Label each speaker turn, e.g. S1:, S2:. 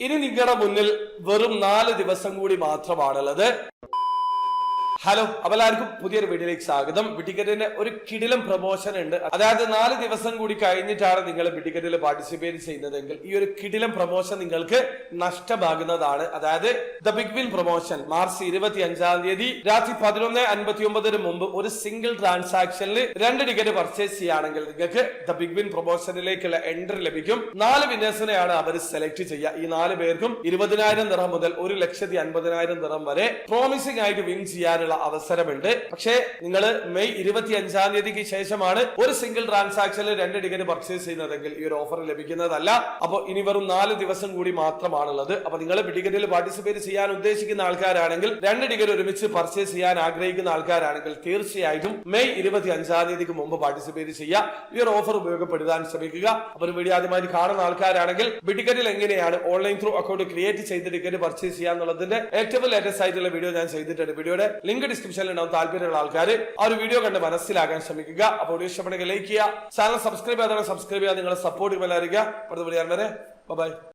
S1: ഇനി നിങ്ങളുടെ മുന്നിൽ വെറും 4 ദിവസം കൂടി മാത്രമാണുള്ളത്. ഹലോ, എല്ലാവർക്കും പുതിയൊരു വീഡിയോയിലേക്ക് സ്വാഗതം. ബിഡിക്കറ്റിന്റെ ഒരു കിടിലം പ്രൊമോഷൻ ഉണ്ട്. അതായത് 4 ദിവസം കൂടി കഴിഞ്ഞിട്ടാണ് നിങ്ങൾ ബിഡിക്കറ്റിൽ പാർട്ടിസിപ്പേറ്റ് ചെയ്യുന്നതെങ്കിൽ ഈ ഒരു കിടിലം പ്രൊമോഷൻ നിങ്ങൾക്ക് നഷ്ടമാകുന്നതാണ്. അതായത് the big win promotion March 25-ാം തീയതി രാത്രി 11:59 മുമ്പ് ഒരു സിംഗിൾ ട്രാൻസാക്ഷനിൽ 2 ടിക്കറ്റ് പർച്ചേസ് ചെയ്യുകയാണെങ്കിൽ നിങ്ങൾക്ക് ദ ബിഗ് വിൻ പ്രൊമോഷനിലേക്കുള്ള എൻട്രി ലഭിക്കും. 4 വിന്നേഴ്സിനെയാണ് അവർ സെലക്ട് ചെയ്യുക. ഈ 4 പേർക്കും 20,000 ദിർഹം മുതൽ 1,50,000 ദിർഹം വരെ പ്രോമിസിംഗ് ആയിട്ട് വിൻ ചെയ്യാനുള്ള അവസരമുണ്ട്. പക്ഷേ നിങ്ങൾ മെയ് 25-ാം തീയതിക്ക് ശേഷമാണ് ഒരു സിംഗിൾ ട്രാൻസാക്ഷനിൽ 2 ടിക്കറ്റ് പർച്ചേസ് ചെയ്യുന്നതെങ്കിൽ ഈ ഒരു ഓഫർ ലഭിക്കുന്നതല്ല. അപ്പോൾ ഇനി വെറും 4 ദിവസം കൂടി മാത്രമാണുള്ളത്. അപ്പൊ നിങ്ങൾ ടിക്കറ്റിൽ പാർട്ടിസിപ്പേറ്റ് ചെയ്യാൻ ഉദ്ദേശിക്കുന്ന ആൾക്കാരാണെങ്കിൽ 2 ടിക്കറ്റ് ഒരുമിച്ച് പർച്ചേസ് ചെയ്യാൻ ആഗ്രഹിക്കുന്ന ആൾക്കാരാണെങ്കിൽ തീർച്ചയായിട്ടും മെയ് 25-ാം തീയതിക്ക് മുമ്പ് പാർട്ടിസിപ്പേറ്റ് ചെയ്യുക. ഈ ഒരു ഓഫർ ഉപയോഗപ്പെടുത്താൻ ശ്രമിക്കുക. അപ്പോൾ ഒരു വീഡിയോ ആദ്യമായി കാണുന്ന ആൾക്കാരാണെങ്കിൽ ടിക്കറ്റിൽ എങ്ങനെയാണ് ഓൺലൈൻ ത്രൂ അക്കൗണ്ട് ക്രിയേറ്റ് ചെയ്ത് ടിക്കറ്റ് പർച്ചേസ് ചെയ്യാന്നുള്ളതിന്റെ ഏറ്റവും ലേറ്റസ്റ്റ് ആയിട്ടുള്ള വീഡിയോ ഞാൻ ചെയ്തിട്ടുണ്ട്. വീഡിയോയുടെ ലിങ്ക് ഡിസ്ക്രിപ്ഷനിൽ ഉണ്ടാവും. താല്പര്യമുള്ള ആൾക്കാർ ആ ഒരു വീഡിയോ കണ്ട് മനസ്സിലാക്കാൻ ശ്രമിക്കുക. അപ്പോൾ വീഡിയോ ഇഷ്ടപ്പെടുമെങ്കിൽ ലൈക്ക് ചെയ്യുക, ചാനൽ സബ്സ്ക്രൈബ് ചെയ്യാതെ സബ്സ്ക്രൈബ് ചെയ്യുക, നിങ്ങളെ സപ്പോർട്ട് ചെയ്യാൻ അടുത്ത വീഡിയോ വരെ ബൈ.